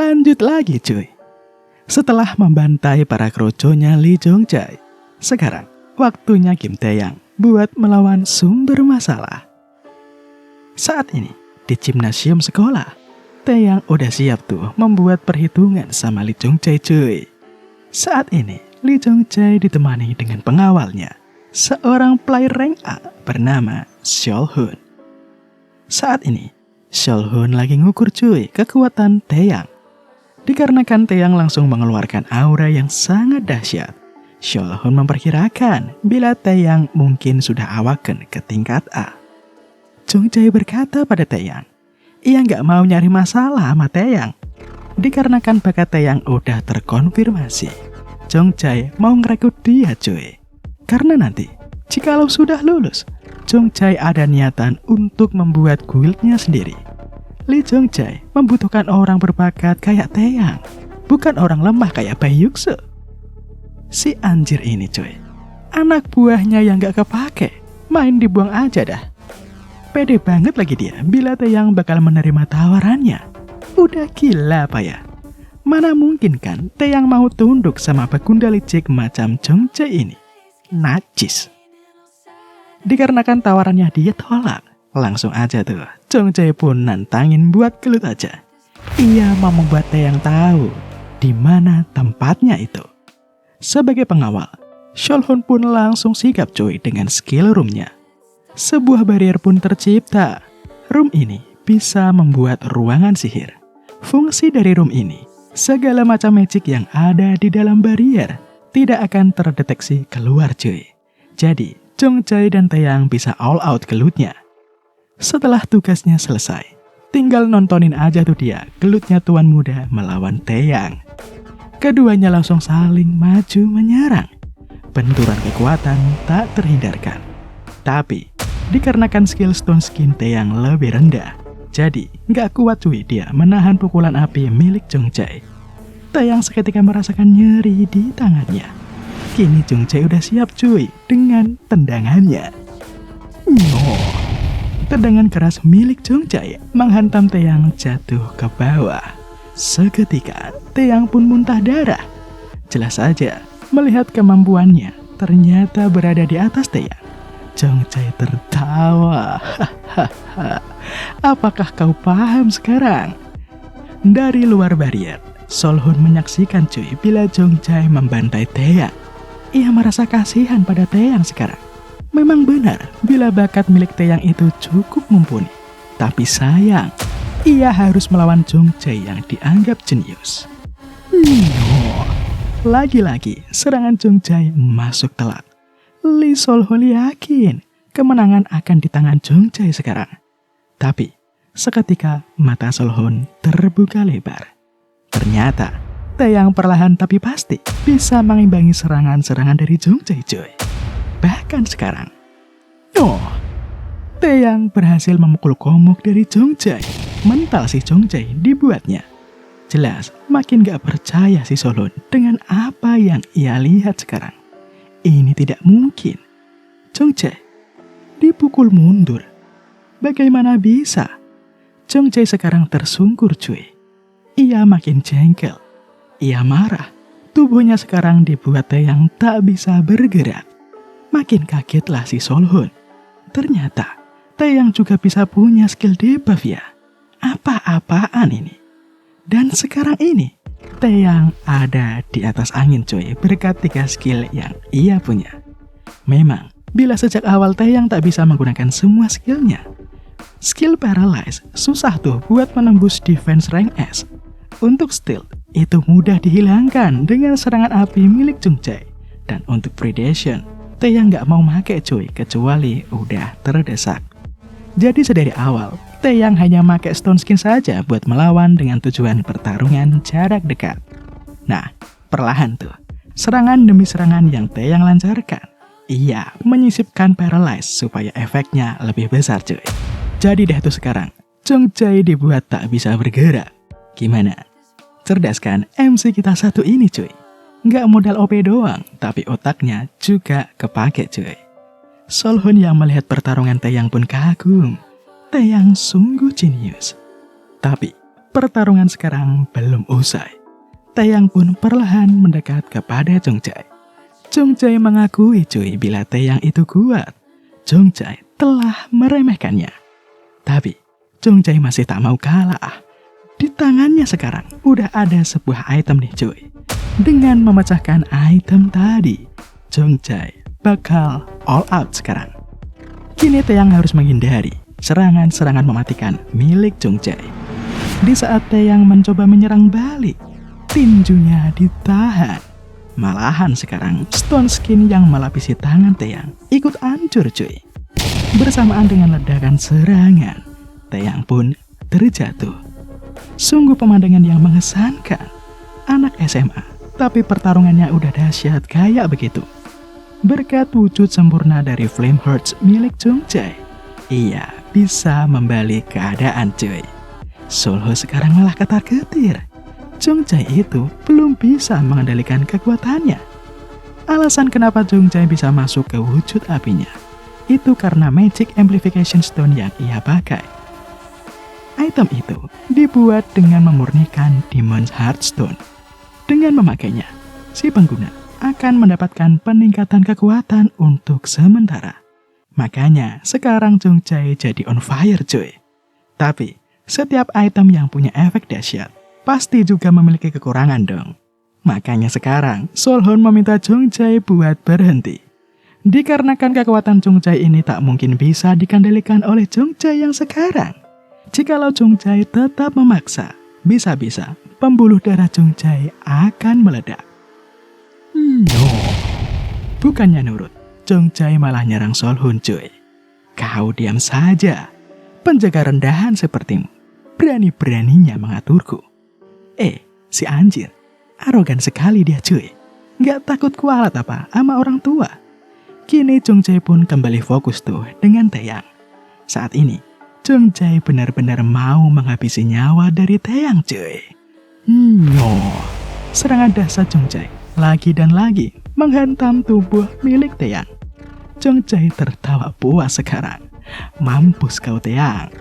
Lanjut lagi cuy. Setelah membantai para kroconya Lee Jong-jae, sekarang waktunya Kim Taeyang buat melawan sumber masalah. Saat ini di gimnasium sekolah, Taeyang udah siap tuh membuat perhitungan sama Lee Jong-jae cuy. Saat ini Lee Jong-jae ditemani dengan pengawalnya, seorang player rank A bernama Seol-hun. Saat ini Seol-hun lagi ngukur cuy kekuatan Taeyang. Dikarenakan Taeyang langsung mengeluarkan aura yang sangat dahsyat, Seol-hun memperkirakan bila Taeyang mungkin sudah awaken ke tingkat A. Jong-jae berkata pada Taeyang, ia nggak mau nyari masalah sama Taeyang. Dikarenakan bakat Taeyang udah terkonfirmasi, Jong-jae mau ngerekrut dia cuy. Karena nanti, jikalau sudah lulus, Jong-jae ada niatan untuk membuat guildnya sendiri. Lee Jong-jae membutuhkan orang berbakat kayak Taeyang, bukan orang lemah kayak Bae Yuk-soo. Si anjir ini cuy, anak buahnya yang gak kepake, main dibuang aja dah. Pede banget lagi dia bila Taeyang bakal menerima tawarannya. Udah gila apa ya? Mana mungkin kan Taeyang mau tunduk sama pegunda licik macam Jong-jae ini? Najis. Dikarenakan tawarannya dia tolak, langsung aja tuh Jong-jae pun nantangin buat gelut aja. Ia mau membuat Taeyang tahu di mana tempatnya itu. Sebagai pengawal, Seol-hun pun langsung sigap cuy dengan skill roomnya. Sebuah barrier pun tercipta. Room ini bisa membuat ruangan sihir. Fungsi dari room ini, segala macam magic yang ada di dalam barrier tidak akan terdeteksi keluar cuy. Jadi, Jong-jae dan Taeyang bisa all out gelutnya. Setelah tugasnya selesai, tinggal nontonin aja tuh dia gelutnya tuan muda melawan Taeyang. Keduanya langsung saling maju menyerang. Benturan kekuatan tak terhindarkan. Tapi, dikarenakan skill stone skin Taeyang lebih rendah, jadi nggak kuat cuy dia menahan pukulan api milik Jong-jae. Taeyang seketika merasakan nyeri di tangannya. Kini Jong-jae udah siap cuy dengan tendangannya. Tendangan keras milik Jong-jae menghantam Taeyang jatuh ke bawah. Seketika, Taeyang pun muntah darah. Jelas saja, melihat kemampuannya ternyata berada di atas Taeyang. Jong-jae tertawa. Apakah kau paham sekarang? Dari luar barrier, Seol-hun menyaksikan cuy bila Jong-jae membantai Taeyang. Ia merasa kasihan pada Taeyang sekarang. Memang benar bila bakat milik Taeyang itu cukup mumpuni. Tapi sayang, ia harus melawan Jong-jae yang dianggap jenius. Lagi-lagi serangan Jong-jae masuk telat. Lee Seol-hun yakin kemenangan akan di tangan Jong-jae sekarang. Tapi seketika mata Seol-hun terbuka lebar. Ternyata Taeyang perlahan tapi pasti bisa mengimbangi serangan-serangan dari Jong-jae cuy. Bahkan sekarang, Taeyang berhasil memukul komuk dari Jong-jae. Mental si Jong-jae dibuatnya. Jelas makin gak percaya si Seol-hun dengan apa yang ia lihat sekarang. Ini tidak mungkin. Jong-jae dipukul mundur. Bagaimana bisa? Jong-jae sekarang tersungkur cuy. Ia makin jengkel. Ia marah. Tubuhnya sekarang dibuat Taeyang tak bisa bergerak. Makin kagetlah si Seol-hun. Ternyata Taeyang juga bisa punya skill debuff ya. Apa-apaan ini? Dan sekarang ini Taeyang ada di atas angin cuy berkat 3 skill yang ia punya. Memang bila sejak awal Taeyang tak bisa menggunakan semua skillnya. Skill Paralyze susah tuh buat menembus defense rank S. Untuk stealth itu mudah dihilangkan dengan serangan api milik Jong-jae. Dan untuk predation, Taeyang gak mau make cuy kecuali udah terdesak. Jadi sedari awal, Taeyang hanya make stone skin saja buat melawan dengan tujuan pertarungan jarak dekat. Nah, perlahan tuh, serangan demi serangan yang Taeyang lancarkan, ia menyisipkan paralyze supaya efeknya lebih besar cuy. Jadi deh tuh sekarang, Jong-jae dibuat tak bisa bergerak. Gimana? Cerdas kan MC kita satu ini cuy? Nggak modal OP doang, tapi otaknya juga kepake cuy. Seol-hun yang melihat pertarungan Taeyang pun kagum. Taeyang sungguh jenius. Tapi Pertarungan sekarang belum usai. Taeyang pun perlahan mendekat kepada Jongjae. Jongjae mengakui cuy bila Taeyang itu kuat. Jongjae telah meremehkannya. Tapi Jongjae masih tak mau kalah. Di tangannya sekarang udah ada sebuah item nih cuy. Dengan memecahkan item tadi, Jongjae bakal all out sekarang. Kini Taeyang harus menghindari serangan-serangan mematikan milik Jongjae. Di saat Taeyang mencoba menyerang balik, tinjunya ditahan. Malahan sekarang stone skin yang melapisi tangan Taeyang ikut hancur cuy. Bersamaan dengan ledakan serangan, Taeyang pun terjatuh. Sungguh pemandangan yang mengesankan. Anak SMA, tapi pertarungannya udah dahsyat kayak begitu. Berkat wujud sempurna dari Flame Hearts milik Jongjae, ia bisa membalik keadaan cuy. Solho sekarang malah ketar-ketir. Jongjae itu belum bisa mengendalikan kekuatannya. Alasan kenapa Jongjae bisa masuk ke wujud apinya itu karena Magic Amplification Stone yang ia pakai. Item itu dibuat dengan memurnikan Demon's Heartstone. Dengan memakainya, si pengguna akan mendapatkan peningkatan kekuatan untuk sementara. Makanya sekarang Jongjae jadi on fire cuy. Tapi setiap item yang punya efek dahsyat pasti juga memiliki kekurangan dong. Makanya sekarang Solhon meminta Jongjae buat berhenti. Dikarenakan kekuatan Jongjae ini tak mungkin bisa dikendalikan oleh Jongjae yang sekarang. Jikalau Jongjae tetap memaksa, bisa-bisa pembuluh darah Jongjae akan meledak. No. Bukannya nurut, Jongjae malah nyerang Solhon cuy. Kau diam saja. Penjaga rendahan sepertimu berani-beraninya mengaturku. Si anjir, arogan sekali dia cuy. Gak takut kualat apa sama orang tua. Kini Jongjae pun kembali fokus tuh dengan Taeyang. Saat ini, Jongjae benar-benar mau menghabisi nyawa dari Taeyang cuy. No. Serangan dahsyat Jongjae lagi dan lagi menghantam tubuh milik Taeyang. Jongjae tertawa puas sekarang. Mampus kau Taeyang.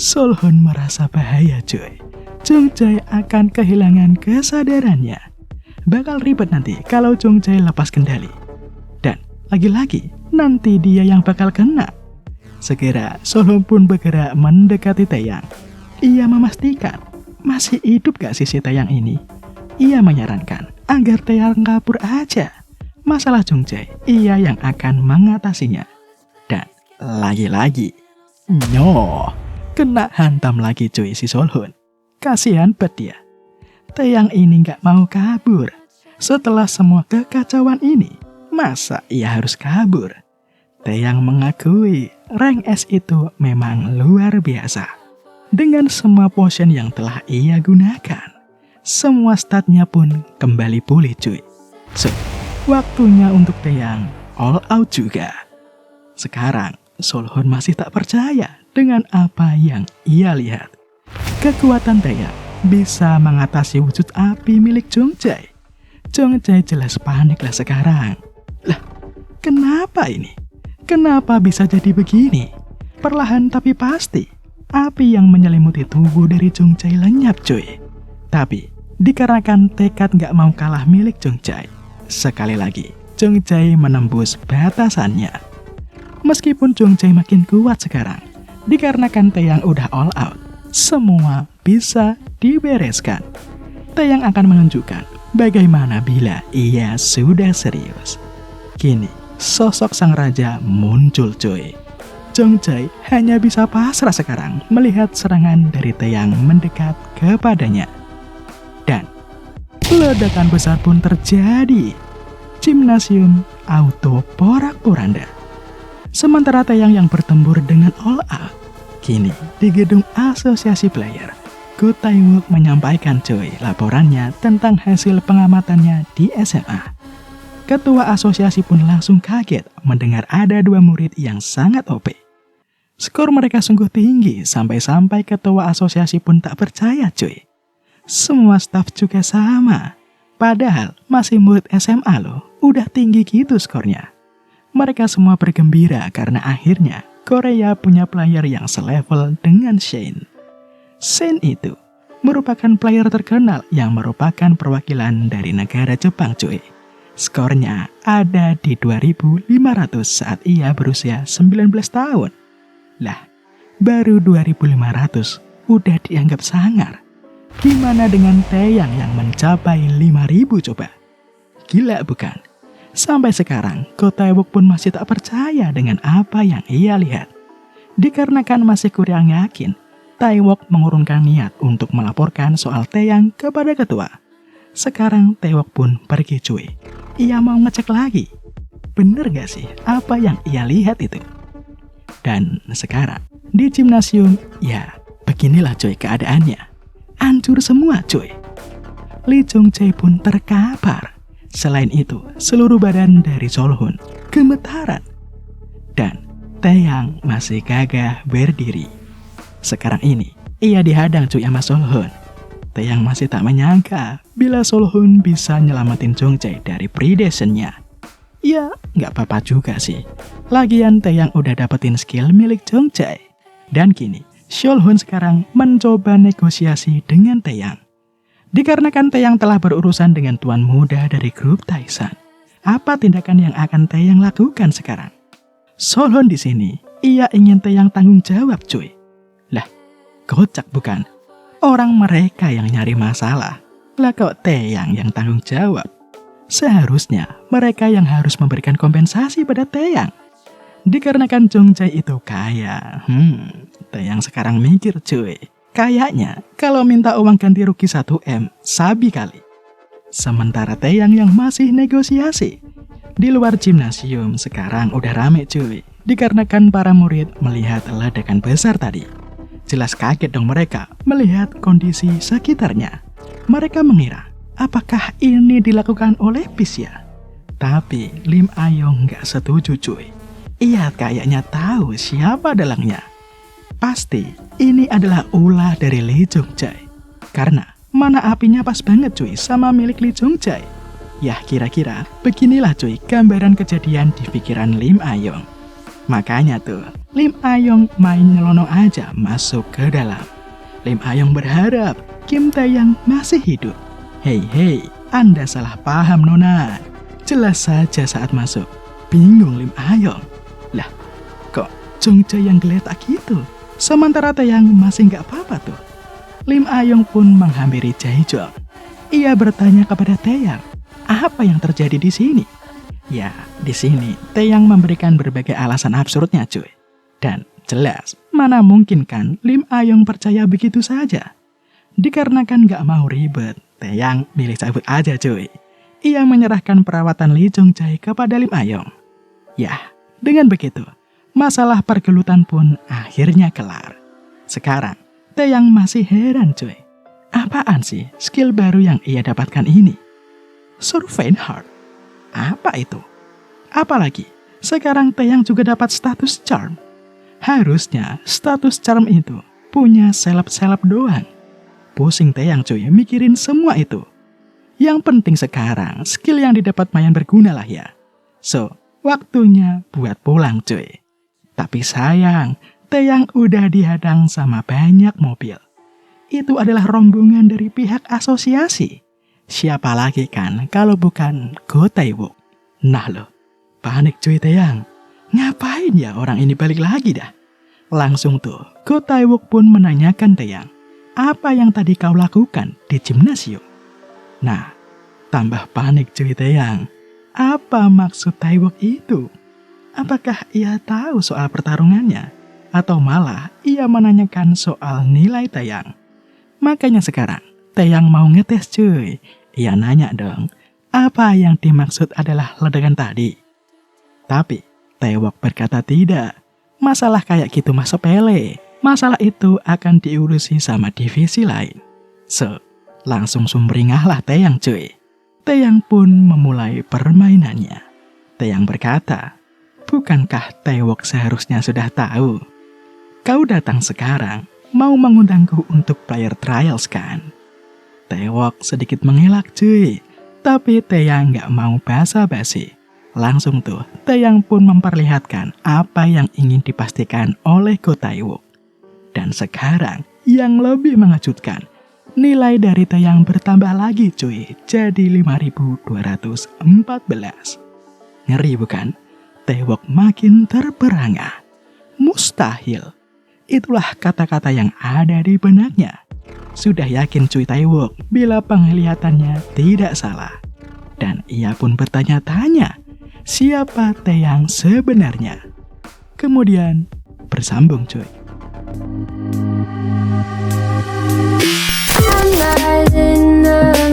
Solhon merasa bahaya cuy. Jongjae akan kehilangan kesadarannya. Bakal ribet nanti kalau Jongjae lepas kendali. Dan lagi-lagi nanti dia yang bakal kena. Segera Solhon pun bergerak mendekati Taeyang. Ia memastikan masih hidup gak sih si Taeyang ini. Ia menyarankan agar Taeyang kabur aja. Masalah Jongjae, ia yang akan mengatasinya. Dan lagi-lagi, kena hantam lagi cuy si Solhon. Kasihan bet dia. Taeyang ini gak mau kabur. Setelah semua kekacauan ini, masa ia harus kabur? Taeyang mengakui rank S itu memang luar biasa. Dengan semua potion yang telah ia gunakan, semua statnya pun kembali pulih cuy. So, waktunya untuk Taeyang all out juga. Sekarang, Solhon masih tak percaya dengan apa yang ia lihat. Kekuatan Taeyang bisa mengatasi wujud api milik Jongjae. Jongjae jelas panik lah sekarang. Lah, kenapa ini? Kenapa bisa jadi begini? Perlahan tapi pasti, api yang menyelimuti tubuh dari Jongjae lenyap cuy. Tapi, dikarenakan tekad gak mau kalah milik Jongjae, sekali lagi Jongjae menembus batasannya. Meskipun Jongjae makin kuat sekarang, dikarenakan Taeyang udah all out, semua bisa dibereskan. Taeyang akan menunjukkan bagaimana bila ia sudah serius. Kini, sosok sang raja muncul cuy. Jongjae hanya bisa pasrah sekarang melihat serangan dari Taeyang mendekat kepadanya. Dan ledakan besar pun terjadi. Gimnasium auto porak-poranda. Sementara Taeyang yang bertempur dengan all out, kini di gedung asosiasi player, Go Taewook menyampaikan cuy laporannya tentang hasil pengamatannya di SMA. Ketua asosiasi pun langsung kaget mendengar ada 2 murid yang sangat OP. Skor mereka sungguh tinggi sampai-sampai ketua asosiasi pun tak percaya cuy. Semua staf juga sama. Padahal masih murid SMA loh, udah tinggi gitu skornya. Mereka semua bergembira karena akhirnya Korea punya player yang selevel dengan Shane. Shane itu merupakan player terkenal yang merupakan perwakilan dari negara Jepang cuy. Skornya ada di 2500 saat ia berusia 19 tahun. Lah, baru 2500 udah dianggap sangar. Gimana dengan Taeyang yang mencapai 5000 coba? Gila bukan? Sampai sekarang, Ko Tae-wook pun masih tak percaya dengan apa yang ia lihat. Dikarenakan masih kurang yakin, Tae-wook mengurungkan niat untuk melaporkan soal Taeyang kepada ketua. Sekarang Tae-wook pun pergi cuy. Ia mau ngecek lagi. Bener gak sih apa yang ia lihat itu? Dan sekarang, di gimnasium, ya beginilah cuy keadaannya. Hancur semua cuy. Lee Jong Jae pun terkapar. Selain itu, seluruh badan dari Solhun gemetaran. Dan Taeyang masih gagah berdiri. Sekarang ini, ia dihadang cuy sama Solhun. Taeyang masih tak menyangka bila Solhun bisa nyelamatin Jong Jae dari predationnya. Ya, nggak apa-apa juga sih. Lagian Taeyang udah dapetin skill milik Jong Jae. Dan kini, Solhun sekarang mencoba negosiasi dengan Taeyang. Dikarenakan Taeyang telah berurusan dengan tuan muda dari grup Taishan. Apa tindakan yang akan Taeyang lakukan sekarang? Solhun di sini, ia ingin Taeyang tanggung jawab cuy. Lah, kocak bukan? Orang mereka yang nyari masalah. Lah kok Taeyang yang tanggung jawab? Seharusnya mereka yang harus memberikan kompensasi pada Taeyang. Dikarenakan Jong Jae itu kaya. Taeyang sekarang mikir cuy. Kayaknya kalau minta uang ganti rugi 1M, sabi kali. Sementara Taeyang yang masih negosiasi. Di luar gimnasium sekarang udah rame cuy. Dikarenakan para murid melihat ledakan besar tadi. Jelas kaget dong mereka melihat kondisi sekitarnya. Mereka mengira, apakah ini dilakukan oleh Peace ya? Tapi Lim Ayong nggak setuju cuy. Ia kayaknya tahu siapa dalangnya. Pasti ini adalah ulah dari Lee Jong Jae. Karena mana apinya pas banget cuy sama milik Lee Jong Jae. Yah kira-kira beginilah cuy gambaran kejadian di pikiran Lim Ayong. Makanya tuh Lim Ayong main nyelonong aja masuk ke dalam. Lim Ayong berharap Kim Taeyang masih hidup. Hei, Anda salah paham nona. Jelas saja saat masuk. Bingung Lim Ayong. Lah, kok Jong Jae yang geletak gitu? Sementara Taeyang masih nggak apa-apa tuh. Lim Ayong pun menghampiri Jae-jong. Ia bertanya kepada Taeyang, apa yang terjadi di sini? Ya, di sini Taeyang memberikan berbagai alasan absurdnya cuy. Dan jelas, mana mungkin kan Lim Ayong percaya begitu saja. Dikarenakan nggak mau ribet, Taeyang milih cabut aja cuy. Ia menyerahkan perawatan Lee Jong Jae kepada Lim Ayong. Ya, dengan begitu, masalah pergelutan pun akhirnya kelar. Sekarang, Taeyang masih heran cuy. Apaan sih skill baru yang ia dapatkan ini? Survein Heart. Apa itu? Apalagi, sekarang Taeyang juga dapat status charm. Harusnya status charm itu punya seleb-seleb doang. Pusing Taeyang cuy mikirin semua itu. Yang penting sekarang skill yang didapat mayan berguna lah ya. So, waktunya buat pulang cuy. Tapi sayang, Taeyang udah dihadang sama banyak mobil. Itu adalah rombongan dari pihak asosiasi. Siapa lagi kan kalau bukan Ko Tae-wook. Nah loh, panik cuy Taeyang. Ngapain ya orang ini balik lagi dah? Langsung tuh, Ko Tae-wook pun menanyakan Taeyang, apa yang tadi kau lakukan di gimnasium? Nah, tambah panik cuy Taeyang. Apa maksud Tae-wook itu? Apakah ia tahu soal pertarungannya? Atau malah ia menanyakan soal nilai Taeyang? Makanya sekarang, Taeyang mau ngetes cuy. Ia nanya dong, apa yang dimaksud adalah ledakan tadi? Tapi, Tae-wook berkata tidak. Masalah kayak gitu mah sepele. Masalah itu akan diurusi sama divisi lain. So, langsung sumringahlah Taeyang cuy. Taeyang pun memulai permainannya. Taeyang berkata, bukankah Tae-wook seharusnya sudah tahu? Kau datang sekarang, mau mengundangku untuk player trials kan? Tae-wook sedikit mengelak cuy. Tapi Taeyang nggak mau basa-basi. Langsung tuh, Taeyang pun memperlihatkan apa yang ingin dipastikan oleh Ko Tae-wook. Dan sekarang, yang lebih mengejutkan, Nilai dari Taeyang bertambah lagi cuy, jadi 5.214. Ngeri bukan? Taewok makin terperangah. Mustahil. Itulah kata-kata yang ada di benaknya. Sudah yakin cuy Taewok bila penglihatannya tidak salah. Dan ia pun bertanya-tanya, siapa Taeyang sebenarnya? Kemudian bersambung cuy. I'm not in the